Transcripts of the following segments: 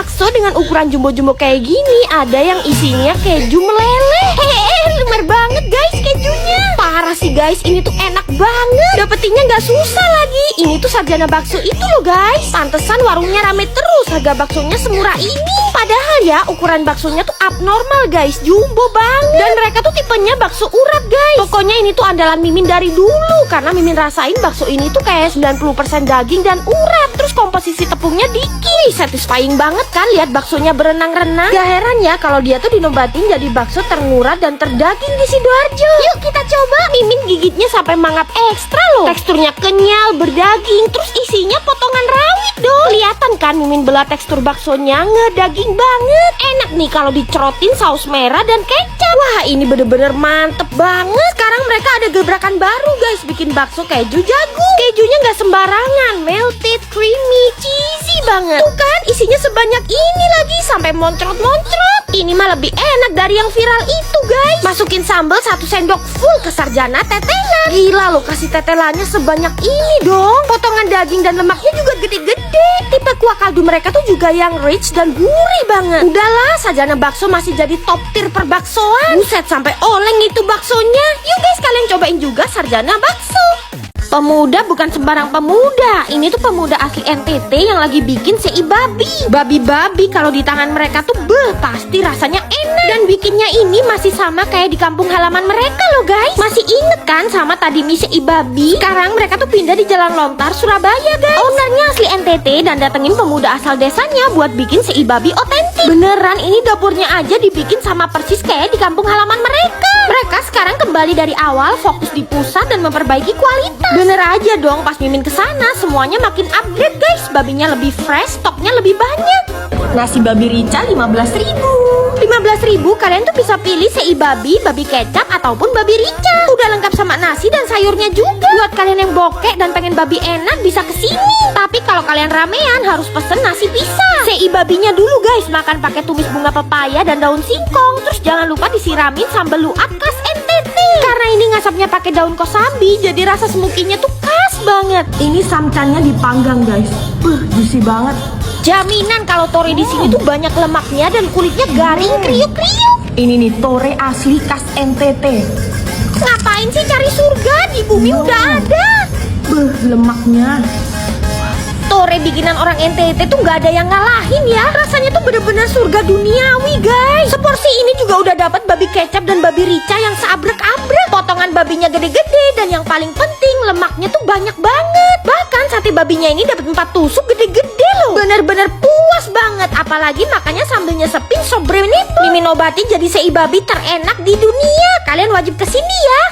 bakso dengan ukuran jumbo-jumbo kayak gini. Ada yang isinya keju meleleh. Lumer banget guys kejunya. Parah sih guys, ini tuh enak banget. Dapetinnya nggak susah lagi. Ini tuh Sarjana Bakso itu loh guys. Pantesan warungnya rame terus, harga baksonya semurah ini. Padahal ya ukuran baksonya tuh abnormal guys, jumbo banget. Dan mereka tuh tipenya bakso urat guys. Pokoknya ini tuh andalan Mimin dari dulu, karena Mimin rasain bakso ini tuh kayak 90% daging dan urat. Terus komposisi tepungnya dikit. Satisfying banget kan lihat baksonya berenang-renang. Gak heran ya kalau dia tuh dinobatin jadi bakso terurat dan terdaging di Sidoarjo. Yuk kita coba. Mimin gigitnya sampai mangap ekstra loh. Teksturnya kenyal, berdaging, terus isinya potongan rawit dong. Kelihatan kan Mimin belah tekstur baksonya ngedaging banget. Enak nih kalau dicerotin saus merah dan kecap. Wah ini bener-bener mantep banget. Sekarang mereka ada gebrakan baru guys, bikin bakso keju jagung. Kejunya nggak sembarangan, melted, creamy, cheesy banget. Tuh kan isinya sebanyak ini lagi sampai moncrot-moncrot. Ini mah lebih enak dari yang viral itu guys. Masukin sambal 1 sendok full ke Sarjana tetelan. Gila loh kasih tetelannya sebanyak ini dong. Potongan daging dan lemaknya juga gede-gede. Tipe kuah kaldu mereka tuh juga yang rich dan gurih banget. Udahlah Sarjana Bakso masih jadi top tier perbaksoan. Buset sampai oleng itu baksonya. Yuk guys kalian cobain juga Sarjana Bakso. Pemuda bukan sembarang pemuda. Ini tuh pemuda asli NTT yang lagi bikin sei babi. Babi-babi kalau di tangan mereka tuh pasti rasanya enak. Dan bikinnya ini masih sama kayak di kampung halaman mereka loh guys. Masih inget kan sama tadi mie sei babi? Sekarang mereka tuh pindah di Jalan Lontar, Surabaya guys. Ownernya asli NTT dan datengin pemuda asal desanya buat bikin sei babi otentik. Beneran ini dapurnya aja dibikin sama persis kayak di kampung halaman mereka. Mereka sekarang kembali dari awal, fokus di pusat dan memperbaiki kualitas. Bener aja dong pas Mimin kesana semuanya makin upgrade guys. Babinya lebih fresh, stoknya lebih banyak. Nasi babi rica 15.000. 15.000 kalian tuh bisa pilih sei babi, babi kecap ataupun babi rica. Udah lengkap sama nasi dan sayurnya juga. Buat kalian yang bokek dan pengen babi enak bisa kesini. Tapi kalau kalian ramean harus pesen nasi pisang. Sei babinya dulu guys makan pakai tumis bunga pepaya dan daun singkong. Terus jangan lupa disiramin sambal luat khas NTT. Karena ini ngasapnya pakai daun kosambi, jadi rasa smokinya tuh khas banget. Ini samcannya dipanggang guys. Juicy banget. Jaminan kalau tore di sini tuh banyak lemaknya dan kulitnya garing kriuk-kriuk. Ini nih tore asli khas NTT. Ngapain sih cari surga di bumi udah ada. Lemaknya. Tore bikinan orang NTT tuh nggak ada yang ngalahin ya. Rasanya tuh bener-bener surga duniawi guys. Seporsi ini juga udah dapat babi kecap dan babi rica yang seabrek-abrek. Potongan babinya gede-gede dan yang paling penting lemaknya tuh banyak banget. Bahkan sate babinya ini dapat 4 tusuk gede-gede loh. Bener-bener puas banget. Apalagi makannya sambil nyesepin sobre nipple. Mimin obatin jadi sei babi terenak di dunia. Kalian wajib kesini ya.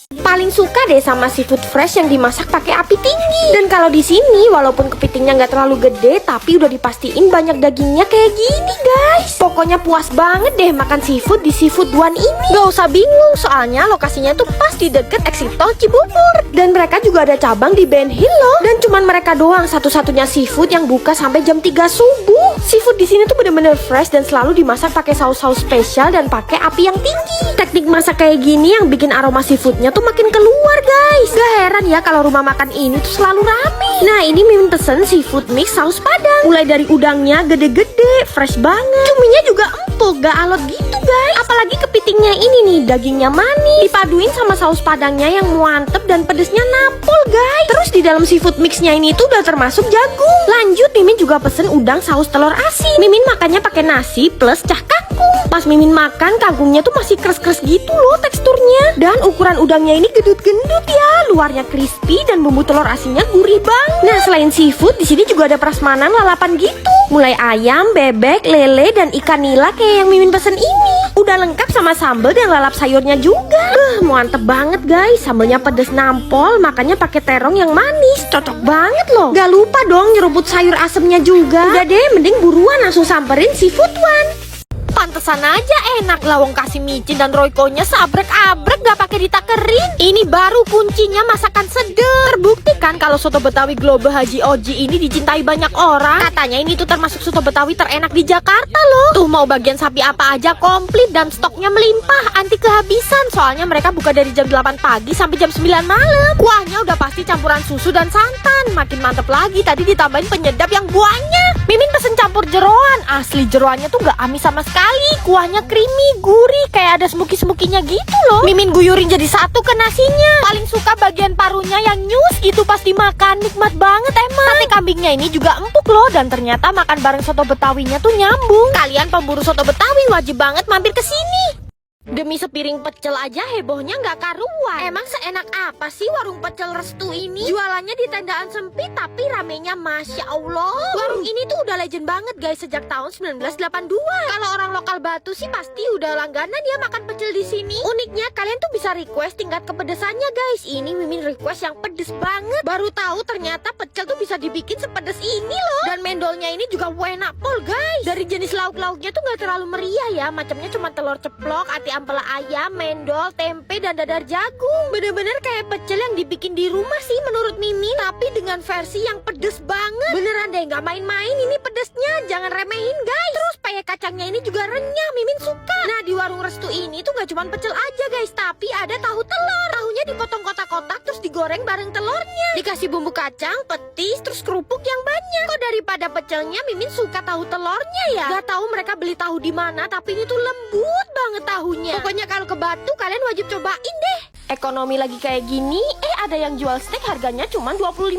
Paling suka deh sama seafood fresh yang dimasak pakai api tinggi. Dan kalau di sini walaupun kepitingnya nggak terlalu gede, tapi udah dipastiin banyak dagingnya kayak gini guys. Pokoknya puas banget deh makan seafood di Seafood One ini. Gak usah bingung soalnya lokasinya tuh pas di deket exit tol Cibubur. Dan mereka juga ada cabang di Ben Hill loh. Dan cuman mereka doang satu-satunya seafood yang buka sampai jam 3 subuh. Seafood di sini tuh bener-bener fresh dan selalu dimasak pakai saus-saus spesial dan pakai api yang tinggi. Teknik masak kayak gini yang bikin aroma seafoodnya tuh makin keluar guys. Gak heran ya kalau rumah makan ini tuh selalu rame. Nah ini Mimin pesen seafood mix saus padang. Mulai dari udangnya gede-gede, fresh banget. Cuminya juga empuk, gak alot gitu guys. Apalagi kepitingnya ini nih, dagingnya manis. Dipaduin sama saus padangnya yang mantep dan pedesnya napol guys. Terus di dalam seafood mixnya ini tuh udah termasuk jagung. Lanjut Mimin juga pesen udang saus telur asin. Mimin makannya pakai nasi plus cah kangkung. Pas Mimin makan kangkungnya tuh masih keras-keras gitu loh teksturnya. Dan ukuran udangnya ini gendut-gendut ya, luarnya crispy dan bumbu telur asinnya gurih banget. Nah selain seafood di sini juga ada prasmanan lalapan gitu. Mulai ayam, bebek, lele dan ikan nila kayak yang Mimin pesen ini. Udah lengkap sama sambal dan lalap sayurnya juga. Mantep banget guys, sambelnya pedes nampol, makanya pakai terong yang manis, cocok banget loh. Gak lupa dong nyeruput sayur asemnya juga. Udah deh, mending buruan langsung samperin Seafood One. Pantesan aja enak, lawong kasih micin dan roykonya seabrek-abrek gak pakai ditakerin. Ini baru kuncinya masakan seger. Terbukti kan kalau soto Betawi Global Haji Oji ini dicintai banyak orang. Katanya ini tuh termasuk soto Betawi terenak di Jakarta loh. Tuh mau bagian sapi apa aja komplit dan stoknya melimpah, anti kehabisan. Soalnya mereka buka dari jam 8 pagi sampai jam 9 malam. Kuahnya udah pasti campuran susu dan santan. Makin mantep lagi tadi ditambahin penyedap yang banyak. Mimin pesen campur jeroan, asli jeroannya tuh gak amis sama sekali. Kuahnya creamy, gurih, kayak ada smoky-smokinya gitu loh. Mimin guyurin jadi satu ke nasinya. Paling suka bagian parunya yang nyus gitu pas dimakan, nikmat banget emang. Sate kambingnya ini juga empuk loh, dan ternyata makan bareng soto betawinya tuh nyambung. Kalian pemburu soto betawi wajib banget mampir ke sini. Demi sepiring pecel aja hebohnya nggak karuan. Emang seenak apa sih warung pecel Restu ini? Jualannya di tendaan sempit tapi ramenya Masya Allah. Warung ini tuh udah legend banget guys sejak tahun 1982. Kalau orang lokal Batu sih pasti udah langganan ya makan pecel di sini. Uniknya kalian tuh bisa request tingkat kepedesannya guys. Ini Mimin request yang pedes banget. Baru tahu ternyata pecel tuh bisa dibikin sepedes ini loh. Dan mendolnya ini juga enak pol guys. Dari jenis lauk-lauknya tuh nggak terlalu meriah ya. Macamnya cuma telur ceplok, ati ampela ayam, mendol, tempe, dan dadar jagung. Bener-bener kayak pecel yang dibikin di rumah sih menurut Mimin, tapi dengan versi yang pedes banget. Beneran deh nggak main-main ini pedesnya, jangan remehin guys. Terus payek kacangnya ini juga renyah, Mimin suka. Nah di warung Restu ini tuh gak cuma pecel aja guys, tapi ada tahu telur. Tahunya dipotong kotak-kotak terus digoreng bareng telurnya. Dikasih bumbu kacang, petis, terus kerupuk yang banyak. Kok daripada pecelnya Mimin suka tahu telurnya ya. Gak tahu mereka beli tahu di mana, tapi ini tuh lembut banget tahunya. Pokoknya kalau ke Batu kalian wajib cobain deh. Ekonomi lagi kayak gini, ada yang jual steak harganya cuma 25.000.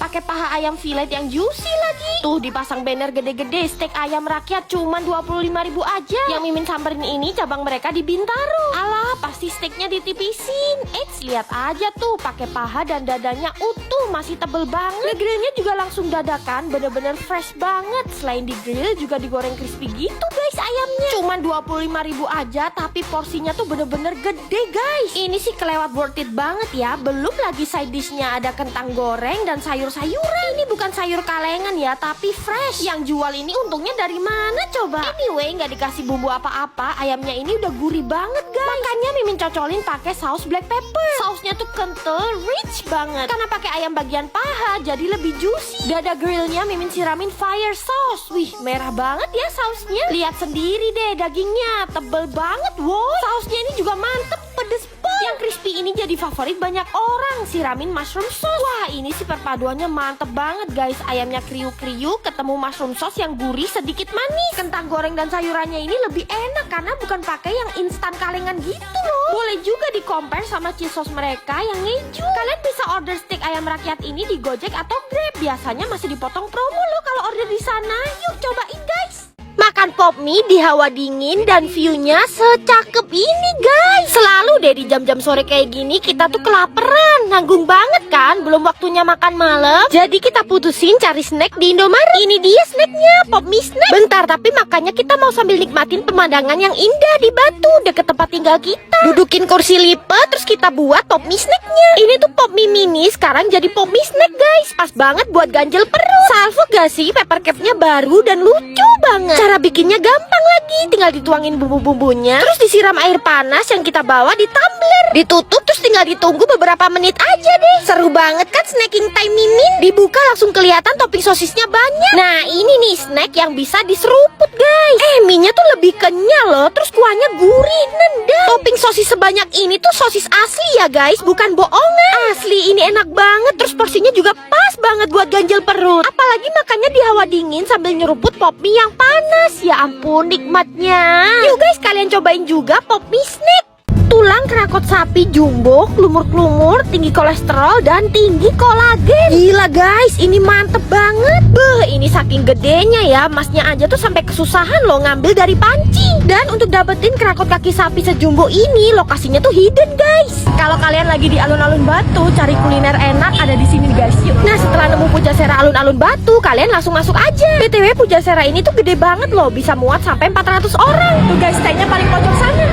Pakai paha ayam filet yang juicy lagi. Tuh dipasang banner gede-gede, steak ayam rakyat cuma 25.000 aja. Yang Mimin samperin ini cabang mereka di Bintaro. Alah, pasti steaknya ditipisin. Lihat aja tuh, pakai paha dan dadanya utuh, masih tebel banget. Grillnya juga langsung dadakan, bener-bener fresh banget. Selain di grill juga digoreng crispy gitu guys ayamnya. Cuma 25.000 aja, tapi porsinya tuh bener-bener gede guys. Ini sih kelewat worth it banget ya. Belum lagi side dishnya ada kentang goreng dan sayur-sayuran. Ini bukan sayur kalengan ya, tapi fresh. Yang jual ini untungnya dari mana coba? Anyway, nggak dikasih bumbu apa-apa, ayamnya ini udah gurih banget guys. Makanya Mimin cocolin pakai saus black pepper. Sausnya tuh kental, rich banget. Karena pakai ayam bagian paha, jadi lebih juicy. Dada grillnya Mimin siramin fire sauce. Wih, merah banget ya sausnya. Lihat sendiri deh dagingnya, tebel banget. Wow, sausnya ini juga mantep, pedes banget. Yang crispy ini jadi favorit banyak orang. Siramin mushroom sauce. Wah, ini sih perpaduannya mantep banget guys. Ayamnya kriuk-kriuk, ketemu mushroom sauce yang gurih sedikit manis. Kentang goreng dan sayurannya ini lebih enak karena bukan pakai yang instan kalengan gitu loh. Boleh juga di-compare sama cheese sauce mereka yang ngeju. Kalian bisa order steak ayam rakyat ini di Gojek atau Grab. Biasanya masih dipotong promo loh kalau order di sana. Yuk cobain guys. Makan pop mie di hawa dingin dan view-nya secakep ini guys. Selalu deh di jam-jam sore kayak gini kita tuh kelaparan. Nanggung banget kan, belum waktunya makan malam. Jadi kita putusin cari snack di Indomaret. Ini dia snacknya, pop mie snack. Bentar, tapi makanya kita mau sambil nikmatin pemandangan yang indah di Batu deket tempat tinggal kita. Dudukin kursi lipat terus kita buat pop mie snacknya. Ini tuh pop mie mini sekarang jadi pop mie snack guys. Pas banget buat ganjel perut. Salvo gak sih, paper cap-nya baru dan lucu banget. Cara bikinnya gampang lagi, tinggal dituangin bumbu-bumbunya, terus disiram air panas yang kita bawa di tumbler, ditutup terus tinggal ditunggu beberapa menit aja deh. Seru banget kan snacking time Mimin? Dibuka langsung kelihatan topping sosisnya banyak. Nah ini nih snack yang bisa diseruput guys. Mie-nya tuh lebih kenyal loh, terus kuahnya gurih, nendang. Topping sosis sebanyak ini tuh sosis asli ya guys, bukan bohongan. Asli ini enak banget, terus porsinya juga pas banget buat ganjel perut. Apalagi makannya di hawa dingin sambil nyeruput pop mie yang panas. Ya ampun nikmatnya. Yuk guys kalian cobain juga pop mie snack. Tulang kerakot sapi jumbo, klumur-klumur, tinggi kolesterol dan tinggi kolagen. Gila guys, ini mantep banget. Ini saking gedenya ya, masnya aja tuh sampai kesusahan loh ngambil dari panci. Dan untuk dapetin kerakot kaki sapi sejumbo ini, lokasinya tuh hidden guys. Kalau kalian lagi di alun-alun Batu, cari kuliner enak ada di sini guys. Yuk. Nah setelah nemu Pujasera alun-alun Batu, kalian langsung masuk aja. BTW Pujasera ini tuh gede banget loh, bisa muat sampai 400 orang. Tuh guys, staynya paling pojok sana.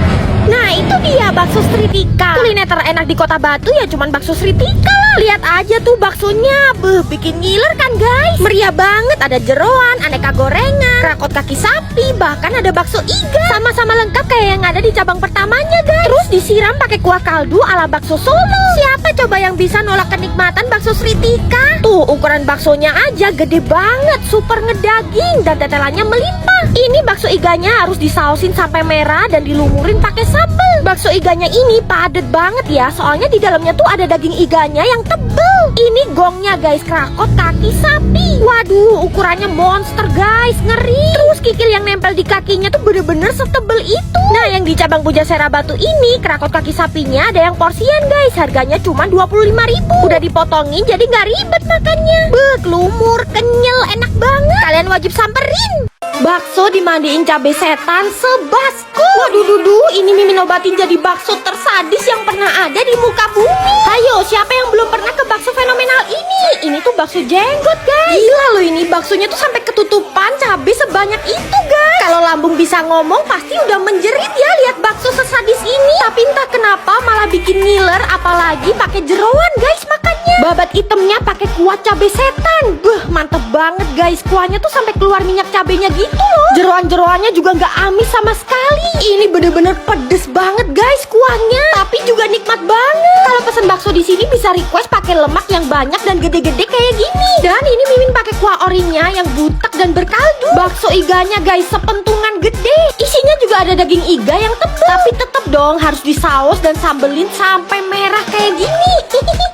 Nah itu dia bakso Sritika. Kuliner terenak di kota Batu ya cuman bakso Sritika lah. Lihat aja tuh baksonya, bikin ngiler kan guys. Meriah banget, ada jeroan, aneka gorengan, kerakot kaki sapi, bahkan ada bakso iga. Sama-sama lengkap kayak yang ada di cabang pertamanya guys. Terus disiram pakai kuah kaldu ala bakso Solo. Siapa coba yang bisa nolak kenikmatan bakso Sritika? Tuh ukuran baksonya aja gede banget, super ngedaging dan tetelannya melimpah. Ini bakso iganya harus disausin sampai merah dan dilumurin pakai sambal. Bakso iganya ini padet banget ya, soalnya di dalamnya tuh ada daging iganya yang tebel. Ini gongnya guys, kerakot kaki sapi. Waduh, ukurannya monster guys, ngeri. Terus kikil yang nempel di kakinya tuh bener-bener setebel itu. Nah, yang di cabang Pujasera Batu ini, kerakot kaki sapinya ada yang porsian guys. Harganya cuma 25.000. Udah dipotongin jadi nggak ribet makannya. Lumur, kenyal, enak banget. Kalian wajib samperin. Bakso dimandiin cabai setan sebasku. Waduh dudu, ini Mimin obatin jadi bakso tersadis yang pernah ada di muka bumi. Ayo, siapa yang belum pernah ke bakso fenomenal ini? Ini tuh bakso jenggot guys. Gila loh, ini baksonya tuh sampai ketutupan cabai sebanyak itu guys. Kalau lambung bisa ngomong pasti udah menjerit ya lihat bakso sesadis ini. Tapi entah kenapa malah bikin ngiler, apalagi pakai jeroan guys makannya. Babat hitamnya pakai kuah cabai setan. Mantep banget guys. Kuahnya tuh sampai keluar minyak cabenya gitu loh. Jeroan-jeroannya juga nggak amis sama sekali. Ini bener-bener pedes banget guys kuahnya. Tapi juga nikmat banget. Kalau pesen bakso di sini bisa request pakai lemak yang banyak dan gede-gede kayak gini. Dan ini Mimin pakai kuah orinya yang butek dan berkaldu. Bakso iganya guys sepentungan gede. Isinya juga ada daging iga yang tebal. Tapi tetep dong harus disaus dan sambelin sampai merah kayak gini.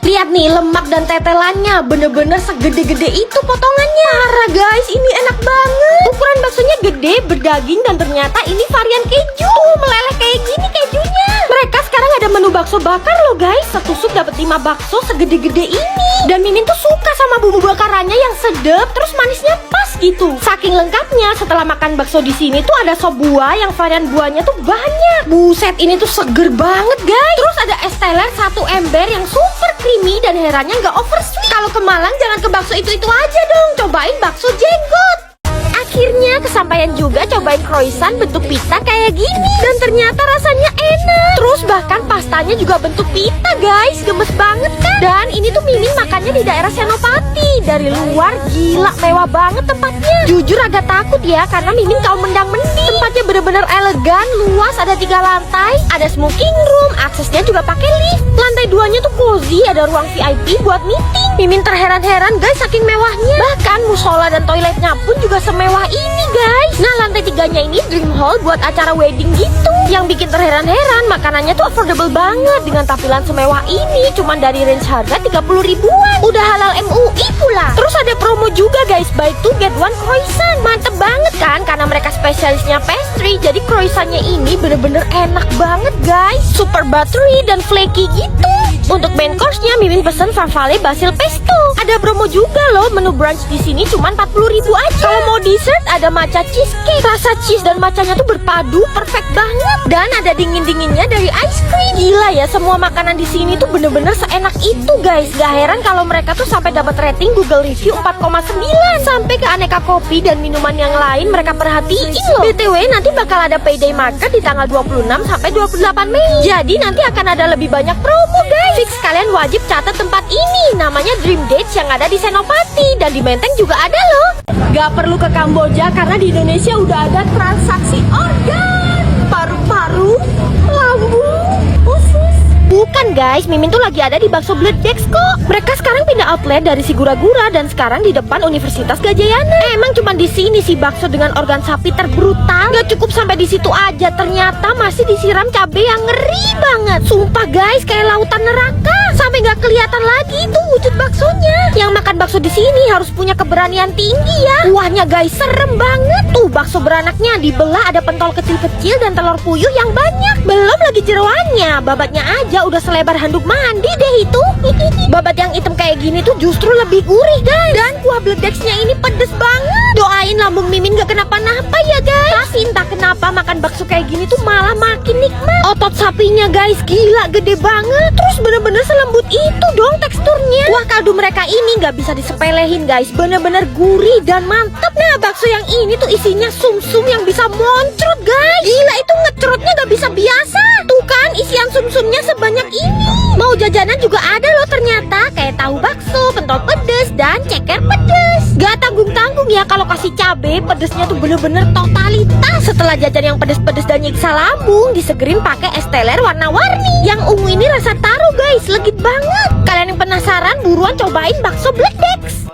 Lihat nih lemak dan tetelannya bener-bener segede-gede itu potongannya. Parah guys, ini enak banget. Ukuran baksonya gede, berdaging, dan ternyata ini varian keju. Meleleh kayak gini kejunya. Mereka sekarang ada menu bakso bakar loh guys. Setusuk dapat 5 bakso segede-gede ini. Dan Mimin tuh suka sama bumbu bakarannya yang sedap, terus manisnya pas gitu. Saking lengkapnya, setelah makan bakso di sini tuh ada sop buah yang varian buahnya tuh banyak. Buset, ini tuh seger banget guys. Terus ada es teler 1 ember yang super creamy dan herannya nggak over sweet. Kalau ke Malang jangan ke bakso itu aja dong, cobain bakso jenggot. Akhirnya kesampaian juga cobain croissant bentuk pita kayak gini. Dan ternyata rasanya enak. Terus bahkan pastanya juga bentuk pita guys. Gemes banget kan. Dan ini tuh Mimin makannya di daerah Senopati. Dari luar gila mewah banget tempatnya. Jujur agak takut ya karena Mimin kaum mendang-mending. Tempatnya bener-bener elegan, luas, ada 3 lantai. Ada smoking room, aksesnya juga pakai lift. Lantai 2-nya tuh cozy, ada ruang VIP buat meeting. Mimin terheran-heran guys saking mewahnya. Bahkan musola dan toiletnya pun juga semewah ini guys. Nah lantai 3-nya ini dream hall buat acara wedding gitu. Yang bikin terheran-heran makanannya tuh affordable banget. Dengan tampilan semewah ini cuman dari range harga 30 ribuan. Udah halal MUI pula. Terus ada promo juga guys, buy 2 get 1 croissant. Mantep banget kan karena mereka spesialisnya pastry. Jadi croissantnya ini bener-bener enak banget guys. Super buttery dan flaky gitu. Untuk main course-nya Mimin pesen farfalle basil pesto. Ada promo juga loh, menu brunch di sini cuma 40 ribu aja. Kalau mau dessert ada matcha cheesecake. Rasa cheese dan matchanya tuh berpadu, perfect banget. Dan ada dingin-dinginnya dari ice cream. Gila ya, semua makanan di sini tuh bener-bener seenak itu guys. Gak heran kalau mereka tuh sampai dapat rating Google Review 4,9. Sampai ke aneka kopi dan minuman yang lain mereka perhatiin loh. BTW nanti bakal ada payday market di tanggal 26 sampai 28 Mei. Jadi nanti akan ada lebih banyak promo guys. Fix kalian wajib catat tempat ini. Namanya Dream Dates yang ada di Senopati. Dan di Menteng juga ada loh. Gak perlu ke Kamboja karena di Indonesia udah ada transaksi organ. Paru-paru, lambung, usus. Bukan guys, Mimin tuh lagi ada di Bakso Bledex kok. Mereka sekarang pindah outlet dari Sigura-gura dan sekarang di depan Universitas Gajayana. Emang cuma di sini sih bakso dengan organ sapi terbrutal. Gak cukup sampai di situ aja, ternyata masih disiram cabai yang ngeri banget. Sumpah guys, kayak lautan neraka. Sampai gak kelihatan lagi tuh wujud baksonya. Yang makan bakso di sini harus punya keberanian tinggi ya. Kuahnya guys serem banget. Tuh bakso beranaknya dibelah ada pentol kecil-kecil dan telur puyuh yang banyak. Belum lagi jeroannya, babatnya aja udah selebar handuk mandi deh itu. Babat yang hitam kayak gini tuh justru lebih gurih guys. Dan kuah Bledexnya ini pedes banget. Doain lambung Mimin gak kenapa-napa ya guys. Tapi entah kenapa makan bakso kayak gini tuh malah makin nikmat. Otot sapinya guys gila gede banget. Terus bener-bener selembut itu dong teksturnya. Kuah kaldu mereka ini gak bisa disepelehin guys. Bener-bener gurih dan mantep. Nah bakso yang ini tuh isinya sumsum yang bisa moncrot guys. Gila itu ngecrotnya gak bisa biasa. Tuh kan isian sumsumnya sebanyak ini. Mau jajanan juga ada loh ternyata. Kayak tahu bakso, pentol pedes, dan ceker pedes. Gak tanggung-tanggung ya kalau kasih cabe. Pedesnya tuh bener-bener totalitas. Setelah jajan yang pedes-pedes dan nyiksa lambung, disegerin pakai es teler warna-warni. Yang ungu ini rasa taro guys, legit banget. Kalian yang penasaran buruan cobain bakso Bledex.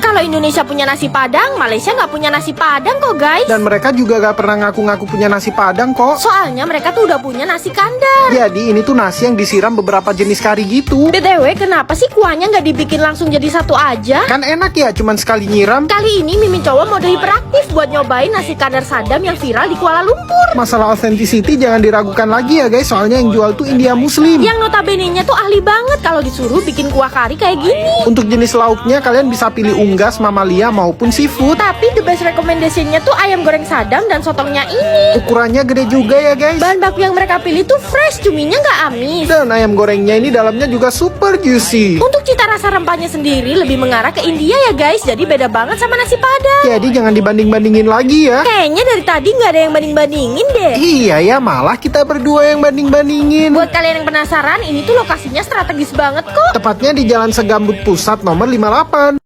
Kalau Indonesia punya nasi Padang, Malaysia nggak punya nasi Padang kok guys. Dan mereka juga gak pernah ngaku-ngaku punya nasi Padang kok. Soalnya mereka tuh udah punya nasi kandar. Jadi ini tuh nasi yang disiram beberapa jenis kari gitu. BTW, kenapa sih kuahnya nggak dibikin langsung jadi satu aja? Kan enak ya, cuman sekali nyiram. Kali ini Mimin coba mode hiperaktif buat nyobain nasi kandar Saddam yang viral di Kuala Lumpur. Masalah authenticity jangan diragukan lagi ya guys, soalnya yang jual tuh India Muslim. Yang notabene-nya tuh ahli banget kalau disuruh bikin kuah kari kayak gini. Untuk jenis lauknya kalian bisa pilih unggas, mamalia maupun seafood. Tapi the best recommendation-nya tuh ayam goreng Saddam dan sotongnya ini. Ukurannya gede juga ya guys. Bahan baku yang mereka pilih tuh fresh, cuminya nggak amis. Dan ayam gorengnya ini dalamnya juga super juicy. Untuk cita rasa rempahnya sendiri lebih mengarah ke India ya guys, jadi beda banget sama nasi Padang. Jadi jangan dibanding-bandingin lagi ya. Kayaknya dari tadi nggak ada yang banding-bandingin deh. Iya ya, malah kita berdua yang banding-bandingin. Buat kalian yang penasaran, ini tuh lokasinya strategis banget kok. Tepatnya di Jalan Segambut Pusat nomor 58.